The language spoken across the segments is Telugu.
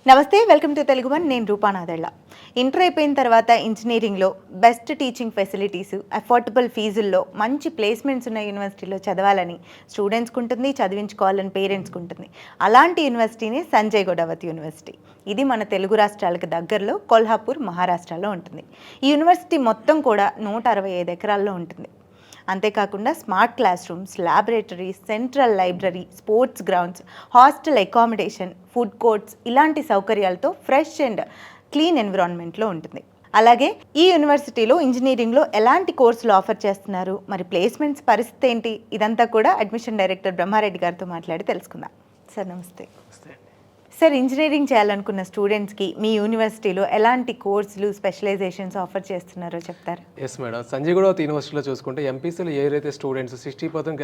నమస్తే, వెల్కమ్ టు తెలుగు వన్. నేను రూపానాదళ్ళ. ఇంటర్ అయిపోయిన తర్వాత ఇంజనీరింగ్లో బెస్ట్ టీచింగ్ ఫెసిలిటీస్, అఫోర్డబుల్ ఫీజుల్లో మంచి ప్లేస్మెంట్స్ ఉన్న యూనివర్సిటీలో చదవాలని స్టూడెంట్స్కి ఉంటుంది, చదివించుకోవాలని పేరెంట్స్కి ఉంటుంది. అలాంటి యూనివర్సిటీనే సంజయ్ గొడవత్ యూనివర్సిటీ. ఇది మన తెలుగు రాష్ట్రాలకు దగ్గరలో కొల్హాపూర్, మహారాష్ట్రలో ఉంటుంది. ఈ యూనివర్సిటీ మొత్తం కూడా 165 ఎకరాల్లో ఉంటుంది. అంతేకాకుండా smart class rooms, laboratories, central library, sports grounds, hostel accommodation, food courts ఇలాంటి సౌకర్యాలతో ఫ్రెష్ అండ్ క్లీన్ ఎన్విరాన్మెంట్లో ఉంటుంది. అలాగే ఈ యూనివర్సిటీలో ఇంజనీరింగ్లో ఎలాంటి కోర్సులు ఆఫర్ చేస్తున్నారు, మరి ప్లేస్మెంట్స్ పరిస్థితి ఏంటి, ఇదంతా కూడా అడ్మిషన్ డైరెక్టర్ బ్రహ్మారెడ్డి గారితో మాట్లాడి తెలుసుకుందాం. సార్ నమస్తే. సార్, ఇంజనీరింగ్ చేయాలనుకున్న స్టూడెంట్స్కి మీ యూనివర్సిటీలో ఎలాంటి కోర్సులు, స్పెషలైజేషన్స్ ఆఫర్ చేస్తున్నారో చెప్తారు? Yes madam. సంజయ్ గొడవత్ యూనివర్సిటీలో చూసుకుంటే ఎంపీసీలో ఏదైతే స్టూడెంట్స్ 60%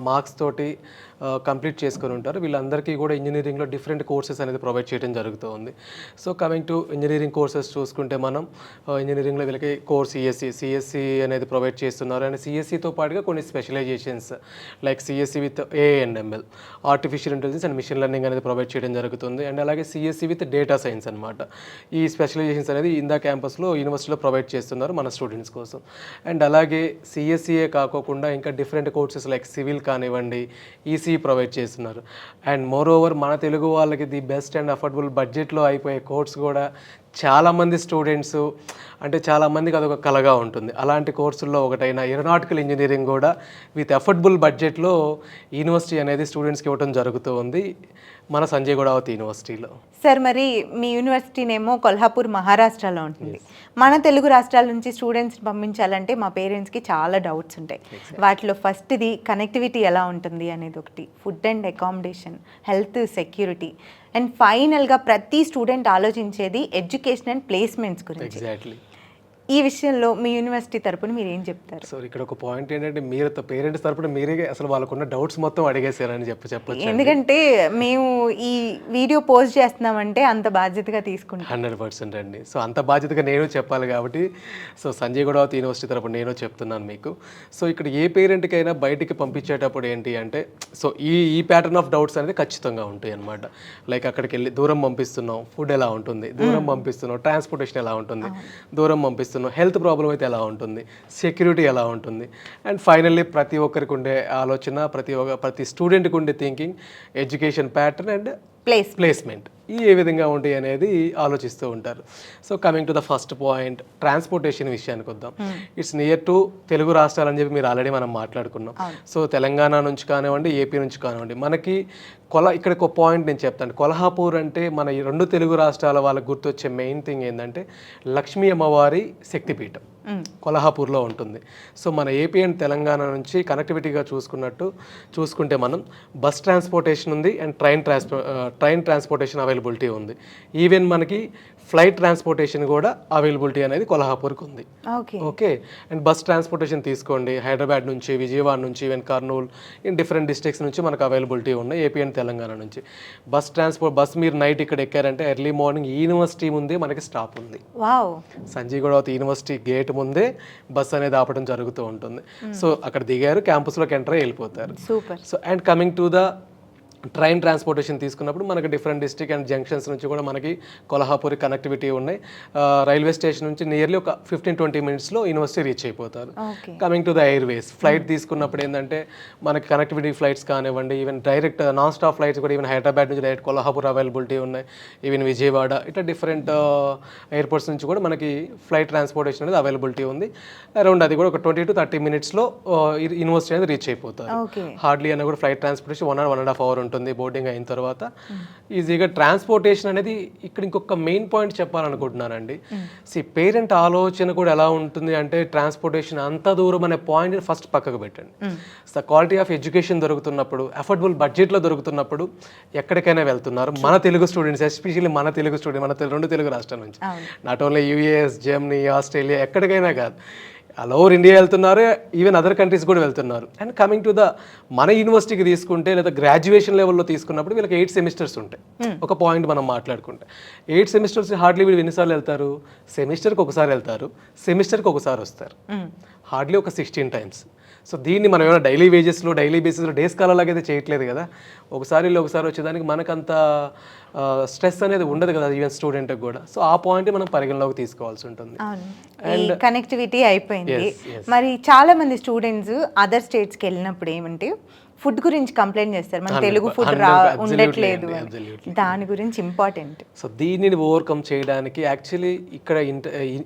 మార్క్స్ తోటి కంప్లీట్ చేసుకొని ఉంటారు, వీళ్ళందరికీ కూడా ఇంజనీరింగ్లో డిఫరెంట్ కోర్సెస్ అనేది ప్రొవైడ్ చేయడం జరుగుతుంది. So coming to engineering courses చూసుకుంటే మనం ఇంజనీరింగ్లో వీళ్ళకి కోర్స్ సిఎస్సి అనేది ప్రొవైడ్ చేస్తున్నారు. అండ్ సిఎస్సితో పాటుగా కొన్ని specializations like CSC with AIML, artificial intelligence and machine learning అనేది ప్రొవైడ్ చేయడం జరుగుతుంది. అండ్ అలాగే సిఎస్సి విత్ డేటా సైన్స్ అనమాట. ఈ స్పెషలైజేషన్స్ అనేది ఇందా క్యాంపస్లో యూనివర్సిటీలో ప్రొవైడ్ చేస్తున్నారు మన స్టూడెంట్స్ కోసం. అండ్ అలాగే సిఎస్సిఏ కాకోకుండా ఇంకా డిఫరెంట్ కోర్సెస్ లైక్ సివిల్ కానివ్వండి, ఈసీ ప్రొవైడ్ చేస్తున్నారు. అండ్ మోర్ ఓవర్ మన తెలుగు వాళ్ళకి ది బెస్ట్ అండ్ అఫోర్డబుల్ బడ్జెట్లో అయిపోయే కోర్స్ కూడా చాలామంది స్టూడెంట్స్ అంటే చాలామందికి అదొక కలగా ఉంటుంది. అలాంటి కోర్సుల్లో ఒకటైన ఏరోనాటికల్ ఇంజనీరింగ్ కూడా విత్ అఫోర్డబుల్ బడ్జెట్లో యూనివర్సిటీ అనేది స్టూడెంట్స్కి ఇవ్వడం జరుగుతూ ఉంది మన సంజయ్ గొడవత్ యూనివర్సిటీలో. సార్, మరి మీ యూనివర్సిటీనేమో కొల్హాపూర్, మహారాష్ట్రలో ఉంటుంది. మన తెలుగు రాష్ట్రాల నుంచి స్టూడెంట్స్ పంపించాలంటే మా పేరెంట్స్కి చాలా డౌట్స్ ఉంటాయి. వాటిలో ఫస్ట్ది కనెక్టివిటీ ఎలా ఉంటుంది అనేది ఒకటి, food and accommodation, health, security, and ఫైనల్గా ప్రతి స్టూడెంట్ ఆలోచించేది ఎడ్యుకేషన్ అండ్ ప్లేస్మెంట్స్ గురించి. ఎగ్జాక్ట్లీ. ఈ విషయంలో మీ యూనివర్సిటీ తరపున మీరు ఏం చెప్తారు? సో ఇక్కడ ఒక పాయింట్ ఏంటంటే, మీరు పేరెంట్స్ తరపున మీరే అసలు వాళ్ళకున్న డౌట్స్ మొత్తం అడిగేసారని చెప్పచ్చు. ఎందుకంటే మేము ఈ వీడియో పోస్ట్ చేస్తున్నామంటే అంత బాధ్యతగా తీసుకుంటాం. 100% అండి. సో అంత బాధ్యతగా నేను చెప్పాలి కాబట్టి సో సంజయ్ గొడవత్ యూనివర్సిటీ తరపున నేను చెప్తున్నాను మీకు. సో ఇక్కడ ఏ పేరెంట్కైనా బయటికి పంపించేటప్పుడు ఏంటి అంటే, సో ఈ ప్యాటర్న్ ఆఫ్ డౌట్స్ అనేది ఖచ్చితంగా ఉంటాయి అనమాట. లైక్ అక్కడికి వెళ్ళి దూరం పంపిస్తున్నాం, ఫుడ్ ఎలా ఉంటుంది, దూరం పంపిస్తున్నాం, ట్రాన్స్పోర్టేషన్ ఎలా ఉంటుంది, దూరం పంపిస్తున్నాం, హెల్త్ ప్రాబ్లం అయితే ఎలా ఉంటుంది, సెక్యూరిటీ ఎలా ఉంటుంది, అండ్ ఫైనల్లీ ప్రతి ఒక్కరికి ఉండే ఆలోచన, ప్రతి స్టూడెంట్కి ఉండే thinking, education pattern and placement ఏ విధంగా ఉంటాయి అనేది ఆలోచిస్తూ ఉంటారు. So coming to the first point, transportation విషయానికి వద్దాం. ఇట్స్ నియర్ టు తెలుగు రాష్ట్రాలు అని చెప్పి మీరు ఆల్రెడీ మనం మాట్లాడుకున్నాం. సో తెలంగాణ నుంచి కానివ్వండి, ఏపీ నుంచి కానివ్వండి, మనకి ఇక్కడ ఒక పాయింట్ నేను చెప్తాను. కొల్హాపూర్ అంటే మన ఈ 2 తెలుగు రాష్ట్రాల వాళ్ళకి గుర్తొచ్చే మెయిన్ థింగ్ ఏంటంటే లక్ష్మీ అమ్మవారి శక్తిపీఠం కొల్హాపూర్లో ఉంటుంది. సో మన ఏపీ అండ్ తెలంగాణ నుంచి కనెక్టివిటీగా చూసుకుంటే మనం బస్ ట్రాన్స్పోర్టేషన్ ఉంది అండ్ ట్రైన్ ట్రాన్స్పోర్టేషన్ అవైలబిలిటీ ఉంది. ఈవెన్ మనకి ఫ్లైట్ ట్రాన్స్పోర్టేషన్ కూడా అవైలబిలిటీ అనేది కొల్హాపూర్కి ఉంది. ఓకే. అండ్ బస్ ట్రాన్స్పోర్టేషన్ తీసుకోండి, హైదరాబాద్ నుంచి, విజయవాడ నుంచి, even Kurnool, in different districts నుంచి మనకు అవైలబిలిటీ ఉన్నాయి ఏపీ అండ్ తెలంగాణ నుంచి. బస్ మీరు నైట్ ఇక్కడ ఎక్కారంటే ఎర్లీ మార్నింగ్ యూనివర్సిటీ ముందే మనకి స్టాప్ ఉంది. సంజయ్ గొడవత్ యూనివర్సిటీ గేట్ ముందే బస్ అనేది ఆపడం జరుగుతూ ఉంటుంది. సో అక్కడ దిగారు, క్యాంపస్లోకి ఎంటర్ అయ్యి వెళ్ళిపోతారు. So and coming to the train transportation తీసుకున్నప్పుడు మనకి డిఫరెంట్ డిస్ట్రిక్ట్ అండ్ జంక్షన్స్ నుంచి కూడా మనకి కొల్హాపూర్ కనెక్టివిటీ ఉన్నాయి. రైల్వే స్టేషన్ నుంచి నియర్లీ ఒక 15-20 మినిట్స్లో యూనివర్సిటీ రీచ్ అయిపోతారు. Coming to the Airways, flight తీసుకున్నప్పుడు ఏంటంటే మనకి కనెక్టివిటీ ఫ్లైట్స్ కానివ్వండి, even direct non stop flights కూడా ఈవెన్ హైదరాబాద్ నుంచి డైరెక్ట్ కొల్హాపూర్ అవైలబిలిటీ ఉన్నాయి, ఈవెన్ విజయవాడ, ఇట్లా డిఫరెంట్ ఎయిర్పోర్ట్స్ నుంచి కూడా మనకి ఫ్లైట్ ట్రాన్స్పోర్టేషన్ అనేది అవైలబిలిటీ ఉంది. అరౌండ్ అది కూడా ఒక 20-30 మినిట్స్లో యూనివర్సిటీ అనేది రీచ్ అయిపోతారు. హార్డ్లీ అన్న కూడా ఫ్లైట్ ట్రాన్స్పోర్టేషన్ 1.5 అవర్ ఉంటుంది బోర్డింగ్ అయిన తర్వాత ఈజీగా. ట్రాన్స్పోర్టేషన్ అనేది ఇక్కడ ఇంకొక మెయిన్ పాయింట్ చెప్పాలనుకుంటున్నానండి. పేరెంట్ ఆలోచన కూడా ఎలా ఉంటుంది అంటే, ట్రాన్స్పోర్టేషన్ అంత దూరం అనే పాయింట్ ఫస్ట్ పక్కకు పెట్టండి. సో క్వాలిటీ ఆఫ్ ఎడ్యుకేషన్ దొరుకుతున్నప్పుడు, అఫోర్డబుల్ బడ్జెట్లో దొరుకుతున్నప్పుడు ఎక్కడికైనా వెళ్తున్నారు మన తెలుగు స్టూడెంట్స్, ఎస్పెషల్లీ మన తెలుగు స్టూడెంట్, మన 2 తెలుగు రాష్ట్రాల నుంచి, not only US, Germany, Australia, ఎక్కడికైనా కాదు, ఆల్ ఓవర్ ఇండియా వెళ్తున్నారు, ఈవెన్ అదర్ కంట్రీస్ కూడా వెళ్తున్నారు. అండ్ కమింగ్ టు ద మన యూనివర్సిటీకి తీసుకుంటే లేదా గ్రాడ్యుయేషన్ లెవెల్లో తీసుకున్నప్పుడు వీళ్ళకి 8 సెమిస్టర్స్ ఉంటాయి. ఒక పాయింట్ మనం మాట్లాడుకుంటే 8 సెమిస్టర్స్ హార్డ్లీ వీళ్ళు ఎన్నిసార్లు వెళ్తారు? సెమిస్టర్కి ఒకసారి వెళ్తారు, సెమిస్టర్కి ఒకసారి వస్తారు, హార్డ్లీ ఒక 16 టైమ్స్. సో దీన్ని మనం ఏమైనా డైలీ వేజెస్లో డైలీ బేసిస్లో డే స్కాలర్ లాగా అయితే చేయట్లేదు కదా, ఒకసారి వచ్చేదానికి మనకంత స్ట్రెస్ అనేది ఉండదు కదా ఈవెన్ స్టూడెంట్కి కూడా. సో ఆ పాయింట్ మనం పరిగణలోకి తీసుకోవాల్సి ఉంటుంది. అండ్ కనెక్టివిటీ అయిపోయింది. మరి చాలా మంది స్టూడెంట్స్ అదర్ స్టేట్స్కి వెళ్ళినప్పుడు ఏమంటే ఫుడ్ గురించి కంప్లైంట్ చేస్తారు, మన తెలుగు ఫుడ్ ఉండట్లేదు అని. దాని గురించి ఇంపార్టెంట్. సో దీనిని ఓవర్కమ్ చేయడానికి యాక్చువల్లీ ఇక్కడ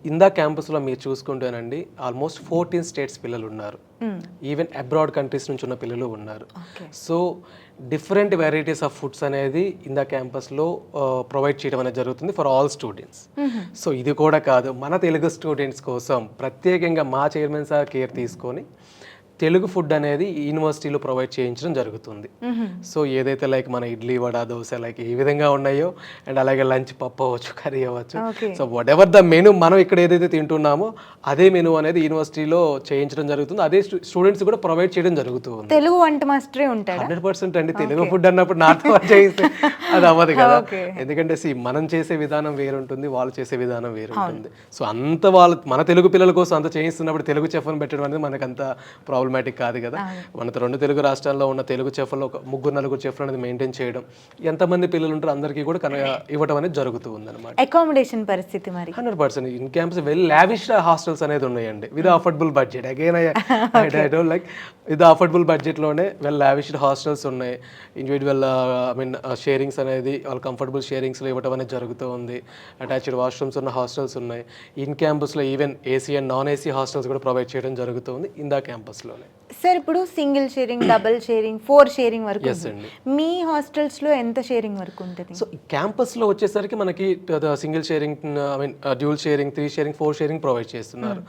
ఇందా క్యాంపస్లో మీరు చూసుకుంటేనండి ఆల్మోస్ట్ 14 స్టేట్స్ పిల్లలు ఉన్నారు, ఈవెన్ అబ్రాడ్ కంట్రీస్ నుంచి ఉన్న పిల్లలు ఉన్నారు. So different varieties of foods అనేది ఇందా క్యాంపస్లో ప్రొవైడ్ చేయడం అనేది జరుగుతుంది ఫర్ ఆల్ స్టూడెంట్స్. సో ఇది కూడా కాదు, మన తెలుగు స్టూడెంట్స్ కోసం ప్రత్యేకంగా మా చైర్మన్ సార్ కేర్ తీసుకొని తెలుగు ఫుడ్ అనేది యూనివర్సిటీలో ప్రొవైడ్ చేయించడం జరుగుతుంది. సో ఏదైతే లైక్ మన ఇడ్లీ వడ దోశ లైక్ ఏ విధంగా ఉన్నాయో, అండ్ అలాగే లంచ్ పప్పు అవ్వచ్చు, కర్రీ అవ్వచ్చు, so what ever the menu మనం ఇక్కడ ఏదైతే తింటున్నామో అదే మెనూ అనేది యూనివర్సిటీలో చేయించడం జరుగుతుంది, అదే స్టూడెంట్స్ కూడా ప్రొవైడ్ చేయడం జరుగుతుంది. తెలుగు వంట మాస్టరే ఉంటాడు 100% అండి. తెలుగు ఫుడ్ అన్నప్పుడు నాతో చేస్తే అది అవ్వదు కదా, ఎందుకంటే మనం చేసే విధానం వేరుంటుంది, వాళ్ళు చేసే విధానం వేరుంటుంది. సో అంత వాళ్ళు మన తెలుగు పిల్లల కోసం అంత చేయిస్తున్నప్పుడు తెలుగు చెఫ్ని పెట్టడం అనేది మనకు అంత ప్రాబ్లమాటిక్ కాదు కదా. మన 2 తెలుగు రాష్ట్రాల్లో ఉన్న తెలుగు చెఫ్లో ఒక 3-4 చెఫ్లు అనేది మెయింటైన్ చేయడం, ఎంతమంది పిల్లలు ఉంటారో అందరికీ కూడా ఇవ్వడం అనేది జరుగుతూ ఉందన్నమాట. అకామిడేషన్ పరిస్థితి మరి 100% in campus well lavish hostels అనేది ఉన్నాయండి with affordable budget. Again I don't like with affordable బడ్జెట్లోనే వెల్ లావిష్డ్ హాస్టల్స్ ఉన్నాయి. ఇండివిజువల్ షేరింగ్స్ అనేది వాళ్ళు కంఫర్టబుల్ షేరింగ్స్లో ఇవ్వడం అనేది జరుగుతూ ఉంది. అటాచ్డ్ వాష్రూమ్స్ ఉన్న హాస్టల్స్ ఉన్నాయి. ఇన్ క్యాంపస్లో even AC and non AC hostels కూడా ప్రొవైడ్ చేయడం జరుగుతుంది ఇందా క్యాంపస్లోనే. సార్ ఇప్పుడు single sharing, double sharing, 4 sharing వరకు మీ హాస్టల్స్ లో ఎంత షేరింగ్ వరకు ఉంటుంది? సో క్యాంపస్ లో వచ్చేసరికి మనకి single sharing, dual sharing, 3 sharing, 4 sharing provide చేస్తున్నారు.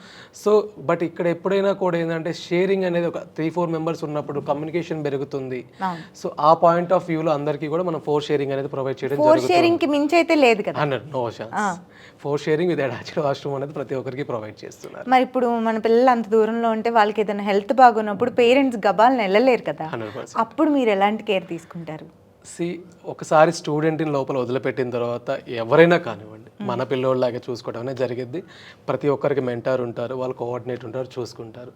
సో బట్ ఇక్కడ ఎప్పుడైనా కూడా ఏంటంటే షేరింగ్ అనేది ఒక 3-4 మెంబర్స్ ఉన్నప్పుడు కమ్యూనికేషన్ పెరుగుతుంది. సో ఆ పాయింట్ ఆఫ్ వ్యూలో అందరికీ కూడా మనం 4 షేరింగ్ అనేది ప్రొవైడ్ చేయడం జరుగుతుంది. 4 షేరింగ్ కి మించి అయితే లేదు కదా? 100 4 షేరింగ్ విత్ అటాచ్డ్ వాష్రూమ్ అనేది ప్రతి ఒక్కరికి ప్రొవైడ్ చేస్తున్నారు. మరి ఇప్పుడు మన పిల్లలు అంత దూరంలో ఉంటే వాళ్ళకి ఏదైనా హెల్త్ బాగున్నప్పుడు పేరెంట్స్ గబాలను వెళ్ళలేరు కదా, అప్పుడు మీరు ఎలాంటి కేర్ తీసుకుంటారు? ఒకసారి స్టూడెంట్ని లోపల వదిలిపెట్టిన తర్వాత ఎవరైనా కానివ్వండి మన పిల్లోళ్ళలాగే చూసుకోవడం అనేది జరిగింది. ప్రతి ఒక్కరికి మెంటార్ ఉంటారు, వాళ్ళు కోఆర్డినేట్ ఉంటారు, చూసుకుంటారు.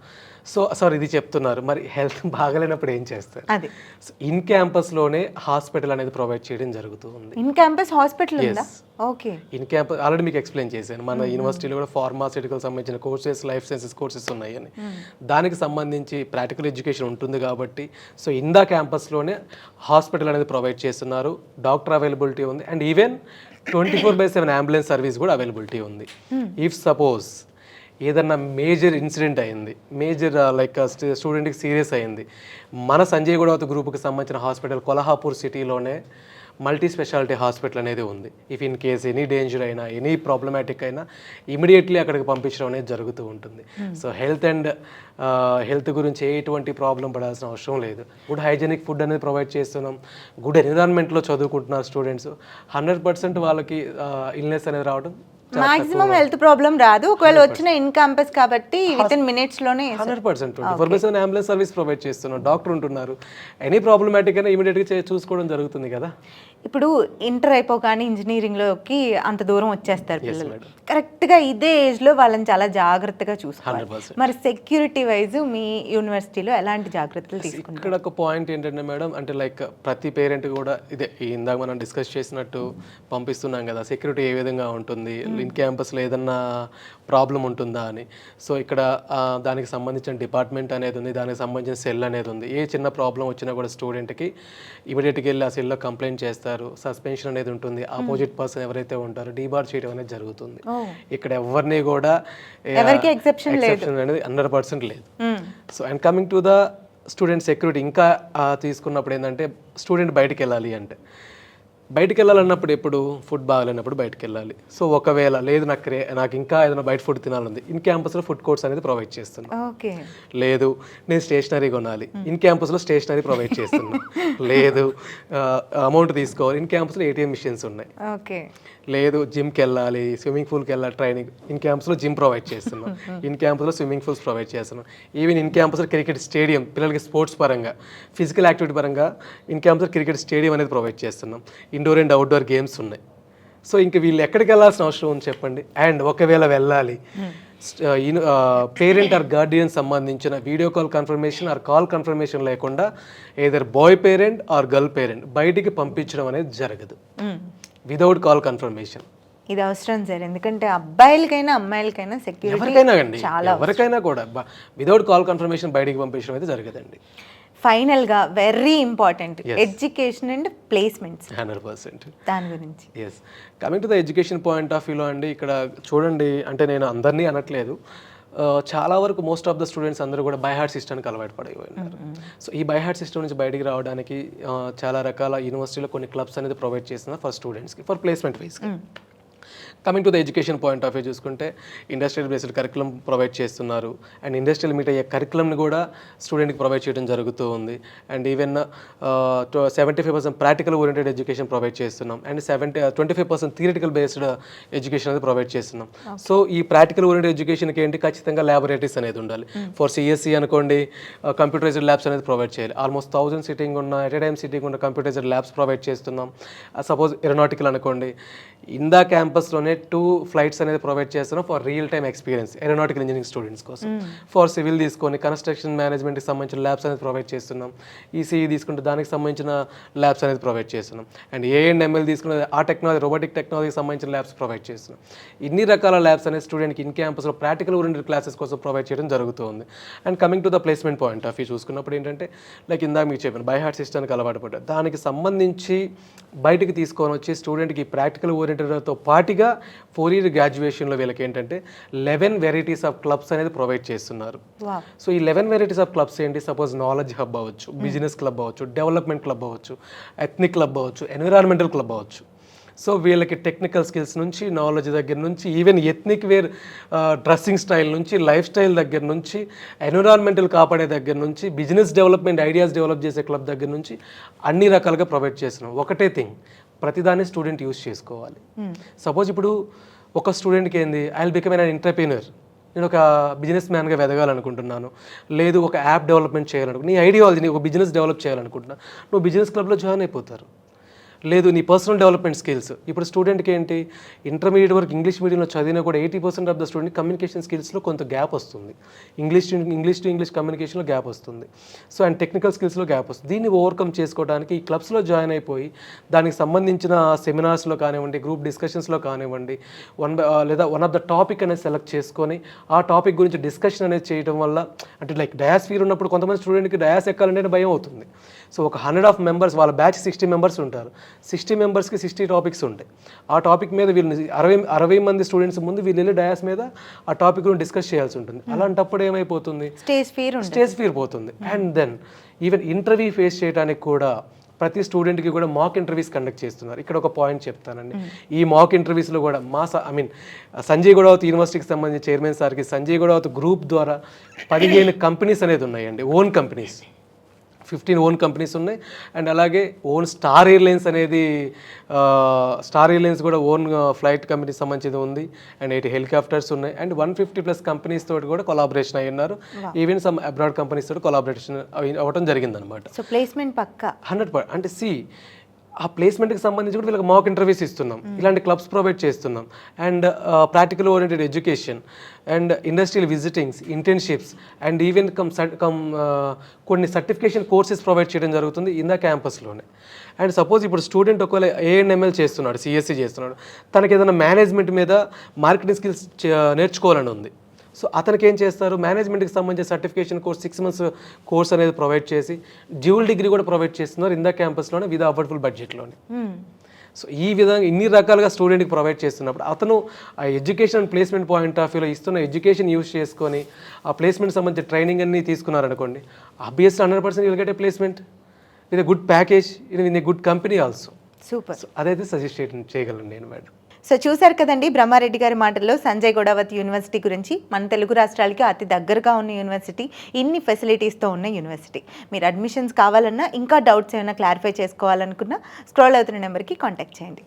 సో సార్ ఇది చెప్తున్నారు, మరి హెల్త్ బాగలేనప్పుడు ఏం చేస్తారు? అది ఇన్ క్యాంపస్లోనే హాస్పిటల్ అనేది ప్రొవైడ్ చేయడం జరుగుతుంది. ఇన్ క్యాంపస్ హాస్పిటల్ ఉందా? ఓకే. ఇన్ క్యాంపస్ ఆల్రెడీ మీకు ఎక్స్ప్లెయిన్ చేశాను, మన యూనివర్సిటీలో కూడా ఫార్మాస్యూటికల్ సంబంధించిన కోర్సెస్, లైఫ్ సైన్సెస్ కోర్సెస్ ఉన్నాయని. దానికి సంబంధించి ప్రాక్టికల్ ఎడ్యుకేషన్ ఉంటుంది కాబట్టి సో ఇందా క్యాంపస్లోనే హాస్పిటల్ అనేది ప్రొవైడ్ చేస్తున్నారు. డాక్టర్ అవైలబిలిటీ ఉంది, అండ్ ఈవెన్ 24/7 అంబులెన్స్ సర్వీస్ కూడా అవైలబిలిటీ ఉంది. ఇఫ్ సపోజ్ ఏదన్నా మేజర్ ఇన్సిడెంట్ అయింది, మేజర్ లైక్ స్టూడెంట్కి సీరియస్ అయింది, మన సంజయ్ గౌడవతి గ్రూప్కి సంబంధించిన హాస్పిటల్ కొల్హాపూర్ సిటీలోనే మల్టీ స్పెషాలిటీ హాస్పిటల్ అనేది ఉంది. If in case any danger అయినా, ఎనీ ప్రాబ్లమాటిక్ అయినా ఇమీడియట్లీ అక్కడికి పంపించడం అనేది జరుగుతూ ఉంటుంది. సో హెల్త్ గురించి ఎటువంటి ప్రాబ్లం పడాల్సిన అవసరం లేదు. గుడ్ హైజెనిక్ ఫుడ్ అనేది ప్రొవైడ్ చేస్తున్నాం, గుడ్ ఎన్విరాన్మెంట్లో చదువుకుంటున్నారు స్టూడెంట్స్. 100% వాళ్ళకి ఇల్నెస్ అనేది రావడం మాక్సిమం హెల్త్ ప్రాబ్లం రాదు. ఒకవేళ వచ్చిన ఇన్ క్యాంపస్ కాబట్టి విత్ ఇన్ మినిట్స్ లోనే 100% 24/7 అంబులెన్స్ సర్వీస్ ప్రొవైడ్ చేస్తున్నారు, డాక్టర్ ఉంటున్నారు. ఎనీ ప్రాబ్లమాటిక్ అయినా ఇమీడియట్గా చూసుకోవడం జరుగుతుంది కదా. ఇప్పుడు ఇంటర్ అయిపోగానే ఇంజనీరింగ్లోకి అంత దూరం వచ్చేస్తారు పిల్లలు. కరెక్ట్గా ఇదే ఏజ్లో వాళ్ళని చాలా జాగ్రత్తగా చూసుకోవాలి. మరి సెక్యూరిటీ వైజ్ మీ యూనివర్సిటీలో ఎలాంటి జాగ్రత్తలు తీసుకుంటారు? ఇక్కడ ఒక పాయింట్ ఏంటంటే మేడం, అంటే లైక్ ప్రతి పేరెంట్ కూడా ఇదే ఇందాక మనం డిస్కస్ చేసినట్టు పంపిస్తున్నాం కదా, సెక్యూరిటీ ఏ విధంగా ఉంటుంది, ఇన్ క్యాంపస్లో ఏదన్నా ప్రాబ్లం ఉంటుందా అని. సో ఇక్కడ దానికి సంబంధించిన డిపార్ట్మెంట్ అనేది ఉంది, దానికి సంబంధించిన సెల్ అనేది ఉంది. ఏ చిన్న ప్రాబ్లం వచ్చినా కూడా స్టూడెంట్కి ఇమీడియట్గా వెళ్ళి ఆ సెల్లో కంప్లైంట్ చేస్తారు. సస్పెన్షన్ అనేది ఉంటుంది, ఆపోజిట్ పర్సన్ ఎవరైతే ఉంటారో డీబార్ చేయడం అనేది జరుగుతుంది. ఇక్కడ ఎవరిని కూడా ఎక్సెప్షన్ అనేది 100% లేదు. So and coming to the student security ఇంకా తీసుకున్నప్పుడు ఏంటంటే, స్టూడెంట్ బయటికి వెళ్ళాలి అంటే బయటికి వెళ్ళాలన్నప్పుడు ఎప్పుడు ఫుడ్ బాగాలేనప్పుడు బయటకు వెళ్ళాలి. సో ఒకవేళ లేదు నాకు ఇంకా ఏదైనా బయట ఫుడ్ తినాలంది, ఇన్ క్యాంపస్లో ఫుడ్ కోర్ట్స్ అనేది ప్రొవైడ్ చేస్తున్నాం. లేదు నేను స్టేషనరీ కొనాలి, ఇన్ క్యాంపస్లో స్టేషనరీ ప్రొవైడ్ చేస్తున్నాం. లేదు అమౌంట్ తీసుకోవాలి, ఇన్ క్యాంపస్లో ATM మిషన్స్ ఉన్నాయి. లేదు జిమ్కి వెళ్ళాలి, స్విమ్మింగ్ పూల్కి వెళ్ళాలి ట్రైనింగ్, ఇన్ క్యాంపస్లో జిమ్ ప్రొవైడ్ చేస్తున్నాం. ఇన్ క్యాంపస్లో స్విమ్మింగ్ పూల్స్ ప్రొవైడ్ చేస్తున్నాం. ఈవెన్ ఇన్ క్యాంపస్లో క్రికెట్ స్టేడియం, పిల్లలకి స్పోర్ట్స్ పరంగా ఫిజికల్ యాక్టివిటీ పరంగా ఇన్ క్యాంపస్లో క్రికెట్ స్టేడియం అనేది ప్రొవైడ్ చేస్తున్నాం. ఇండోర్ అండ్ అవుట్డోర్ గేమ్స్ ఉన్నాయి. సో ఇంక వీళ్ళు ఎక్కడికి వెళ్ళాల్సిన అవసరం ఉంది చెప్పండి. అండ్ ఒకవేళ వెళ్ళాలి, పేరెంట్ ఆర్ గార్డియన్ సంబంధించిన video call confirmation or call confirmation లేకుండా either boy parent or girl parent బయటికి పంపించడం అనేది జరగదు వితౌట్ కాల్ కన్ఫర్మేషన్. ఇది అవసరం సార్, ఎందుకంటే అబ్బాయిలకైనా అమ్మాయిలకైనా సెక్యూరిటీ ఎవరికైనా అండి, చాలా ఎవరికైనా కూడా వితౌట్ కాల్ కన్ఫర్మేషన్ బయటికి పంపించడం అయితే జరగదండి. ఫైనల్గా very important education and placements 100%. దాని గురించి. Yes, coming to the education point of వ్యూలో అండి, ఇక్కడ చూడండి, అంటే నేను అందరినీ అనట్లేదు, చాలా వరకు మోస్ట్ ఆఫ్ ద స్టూడెంట్స్ అందరూ కూడా బై హార్ట్ సిస్టమ్కి అలవాటు పడిపోయినారు. సో ఈ బై హార్ట్ సిస్టమ్ నుంచి బయటికి రావడానికి చాలా రకాల యూనివర్సిటీలో కొన్ని క్లబ్స్ అనేది ప్రొవైడ్ చేస్తున్నారు ఫర్ స్టూడెంట్స్కి, ఫర్ ప్లేస్మెంట్ వైస్కి. Coming to the education point of view చూసుకుంటే ఇండస్ట్రియల్ బేస్డ్ కరికులం ప్రొవైడ్ చేస్తున్నారు, అండ్ ఇండస్ట్రియల్ మీట్ అయ్యే కరికులంని కూడా స్టూడెంట్కి ప్రొవైడ్ చేయడం జరుగుతూ ఉంది. And even 75% practical oriented education provide చేస్తున్నాం, అండ్ 25% థియరిటికల్ బేస్డ్ ఎడ్యుకేషన్ అనేది ప్రొవైడ్ చేస్తున్నాం. సో ఈ ప్రాక్టికల్ ఓరియంటెడ్ ఎడ్యుకేషన్కి ఏంటి, ఖచ్చితంగా ల్యాబొరేటరీస్ అనేది ఉండాలి. ఫర్ సిఎస్సి అనుకోండి, కంప్యూటరైజ్డ్ ల్యాబ్స్ అనేది ప్రొవైడ్ చేయాలి. ఆల్మోస్ట్ 1000 సిట్టింగ్ ఉన్న ఎట్ ఏ టైమ్ సిట్టింగ్ ఉన్న కంప్యూటరైజ్డ్ ల్యాబ్స్ ప్రొవైడ్ చేస్తున్నాం. సపోజ్ ఏరోనాటికల్ అనుకోండి, ఇందా క్యాంపస్లోనే 2 ఫ్లైట్స్ అనేది ప్రొవైడ్ చేస్తున్నాం for real time experience aeronautical engineering students కోసం. ఫర్ సివిల్ తీసుకొని కన్స్ట్రక్షన్ మేనేజ్మెంట్కి సంబంధించిన ల్యాబ్స్ అనేది ప్రొవైడ్ చేస్తున్నాం. ఈసీఈ తీసుకుంటే దానికి సంబంధించిన ల్యాబ్స్ అనేది ప్రొవైడ్ చేస్తున్నాం. అండ్ ఏఎంఎల్ తీసుకున్న ఆ టెక్నాలజీ, రోబోటిక్ టెక్నాలజీకి సంబంధించిన ల్యాబ్స్ ప్రొవైడ్ చేస్తున్నాం. ఇన్ని రకాల ల్యాబ్స్ అనేది స్టూడెంట్కి ఇన్ క్యాంపస్లో ప్రాక్టికల్ ఓరియంటెడ్ క్లాసెస్ కోసం ప్రొవైడ్ చేయడం జరుగుతుంది. And coming to the placement point of view చూసుకున్నప్పుడు ఏంటంటే, లైక్ ఇందాక మీకు చెప్పాను బై హార్ట్ సిస్టమ్కి అలవాటు పడ్డారు, దానికి సంబంధించి బయటికి తీసుకొని వచ్చి స్టూడెంట్కి ప్రాక్టికల్ ఓరియంటెడ్తో పాటుగా 4 year గ్రాడ్యుయేషన్లో వీళ్ళకి ఏంటంటే 11 వెరైటీస్ ఆఫ్ క్లబ్స్ అనేది ప్రొవైడ్ చేస్తున్నారు. సో ఈ 11 వెరైటీస్ ఆఫ్ క్లబ్స్ ఏంటి, సపోజ్ నాలెడ్జ్ హబ్ అవ్వచ్చు, బిజినెస్ క్లబ్ అవ్వచ్చు, డెవలప్మెంట్ క్లబ్ అవ్వచ్చు, ఎథ్నిక్ క్లబ్ అవ్వచ్చు, ఎన్విరాన్మెంటల్ క్లబ్ అవ్వచ్చు. సో వీళ్ళకి టెక్నికల్ స్కిల్స్ నుంచి, నాలెడ్జ్ దగ్గర నుంచి, even ethnic wear dressing style నుంచి, లైఫ్ స్టైల్ దగ్గర నుంచి, ఎన్విరాన్మెంటల్ కాపాడే దగ్గర నుంచి, బిజినెస్ డెవలప్మెంట్ ఐడియాస్ డెవలప్ చేసే క్లబ్ దగ్గర నుంచి అన్ని రకాలుగా ప్రొవైడ్ చేస్తున్నాం. ఒకటే థింగ్, ప్రతిదాన్ని స్టూడెంట్ యూజ్ చేసుకోవాలి. సపోజ్ ఇప్పుడు ఒక స్టూడెంట్కి ఏంది, I will become an entrepreneur, నేను ఒక బిజినెస్ మ్యాన్గా ఎదగాలనుకుంటున్నాను, లేదు ఒక యాప్ డెవలప్మెంట్ చేయాలనుకుంటున్నాను, నీ ఐడియాలజీ, నీ ఒక బిజినెస్ డెవలప్ చేయాలనుకుంటున్నా, నువ్వు బిజినెస్ క్లబ్లో జాయిన్ అయిపోతారు. లేదు నీ పర్సనల్ డెవలప్మెంట్ స్కిల్స్, ఇప్పుడు స్టూడెంట్కి ఏంటి, ఇంటర్మీడియట్ వరకు ఇంగ్లీష్ మీడియంలో చదివినా కూడా 80% ఆఫ్ ద స్టూడెంట్ కమ్యూనికేషన్ స్కిల్స్లో కొంత గ్యాప్ వస్తుంది, ఇంగ్లీష్ టు ఇంగ్లీష్ కమ్యూనికేషన్లో గ్యాప్ వస్తుంది. సో అండ్ టెక్నికల్ స్కిల్స్లో గ్యాప్ వస్తుంది. దీన్ని ఓవర్కమ్ చేసుకోవడానికి ఈ క్లబ్స్లో జాయిన్ అయిపోయి దానికి సంబంధించిన సెమినార్స్లో కానివ్వండి, గ్రూప్ డిస్కషన్స్లో కానివ్వండి, లేదా వన్ ఆఫ్ ద టాపిక్ అనేది సెలెక్ట్ చేసుకొని ఆ టాపిక్ గురించి డిస్కషన్ అనేది చేయడం వల్ల, అంటే లైక్ డయాస్ ఫీర్ ఉన్నప్పుడు కొంతమంది స్టూడెంట్కి డయాస్ ఎక్కాలంటే భయం అవుతుంది. సో ఒక 100 of members, వాళ్ళ బ్యాచ్ 60 members ఉంటారు, 60 మెంబర్స్కి 60 టాపిక్స్ ఉంటాయి. ఆ టాపిక్ మీద వీళ్ళు 60 మంది స్టూడెంట్స్ ముందు వీళ్ళు వెళ్ళి డయాస్ మీద ఆ టాపిక్ గురించి డిస్కస్ చేయాల్సి ఉంటుంది. అలాంటప్పుడు ఏమైపోతుంది, స్టేజ్ ఫీర్ పోతుంది. And then even interview face చేయడానికి కూడా ప్రతి స్టూడెంట్కి కూడా మాక్ ఇంటర్వ్యూస్ కండక్ట్ చేస్తున్నారు. ఇక్కడ ఒక పాయింట్ చెప్తానండి, ఈ మాక్ ఇంటర్వ్యూస్లో కూడా సంజయ్ గొడవత్ యూనివర్సిటీకి సంబంధించిన చైర్మన్ సార్కి సంజయ్ గొడవత్ గ్రూప్ ద్వారా 15 కంపెనీస్ అనేది ఉన్నాయండి, ఓన్ కంపెనీస్, 15 ఓన్ కంపెనీస్ ఉన్నాయి. అండ్ అలాగే ఓన్ స్టార్ ఎయిర్లైన్స్ అనేది, స్టార్ ఎయిర్లైన్స్ కూడా ఓన్ ఫ్లైట్ కంపెనీకి సంబంధించింది ఉంది. అండ్ 80 హెలికాప్టర్స్ ఉన్నాయి. అండ్ 150+ కంపెనీస్ తోటి కూడా కొలాబరేషన్ అయ్యి ఉన్నారు. ఈవెన్ సమ్ అబ్రాడ్ కంపెనీస్ తోటి కొలాబరేషన్ అవ్వడం జరిగిందనమాట. సో ప్లేస్మెంట్ పక్కా 100%. అంటే ఆ ప్లేస్మెంట్కి సంబంధించి కూడా వీళ్ళకి మాక్ ఇంటర్వ్యూస్ ఇస్తున్నాం, ఇలాంటి క్లబ్స్ ప్రొవైడ్ చేస్తున్నాం. And practical oriented education, and industrial visitings, internships, and even కొన్ని సర్టిఫికేషన్ కోర్సెస్ ప్రొవైడ్ చేయడం జరుగుతుంది ఇందా క్యాంపస్లోనే. అండ్ సపోజ్ ఇప్పుడు స్టూడెంట్ ఒకవేళ ఏఎన్ఎంఎల్ చేస్తున్నాడు, సిఎస్సి చేస్తున్నాడు, తనకి ఏదైనా మేనేజ్మెంట్ మీద మార్కెటింగ్ స్కిల్స్ నేర్చుకోవాలని ఉంది. సో అతనికి ఏం చేస్తారు, మేనేజ్మెంట్కి సంబంధించిన సర్టిఫికేషన్ కోర్స్ 6 months కోర్స్ అనేది ప్రొవైడ్ చేసి డ్యూల్ డిగ్రీ కూడా ప్రొవైడ్ చేస్తున్నారు ఇందా క్యాంపస్లోనే విత్ అఫోర్డబుల్ బడ్జెట్లోనే. సో ఈ విధంగా ఇన్ని రకాలుగా స్టూడెంట్కి ప్రొవైడ్ చేస్తున్నప్పుడు అతను ఆ education and placement point of వ్యూలో ఇస్తున్న ఎడ్యుకేషన్ యూజ్ చేసుకొని ఆ ప్లేస్మెంట్ సంబంధించిన ట్రైనింగ్ అన్ని తీసుకున్నారనుకోండి, obviously 100% will get a placement with a good package in a good company also. Super. అదైతే సజెస్ట్ చేయగలను నేను మేడం. సో చూశారు కదండి బ్రహ్మారెడ్డి గారి మాటల్లో సంజయ్ గొడవత్ యూనివర్సిటీ గురించి. మన తెలుగు రాష్ట్రాలకి అతి దగ్గరగా ఉన్న యూనివర్సిటీ, ఇన్ని ఫెసిలిటీస్తో ఉన్న యూనివర్సిటీ. మీరు అడ్మిషన్స్ కావాలన్నా, ఇంకా డౌట్స్ ఏమైనా క్లారిఫై చేసుకోవాలనుకున్నా స్క్రోల్ అవుతున్న నెంబర్కి కాంటాక్ట్ చేయండి.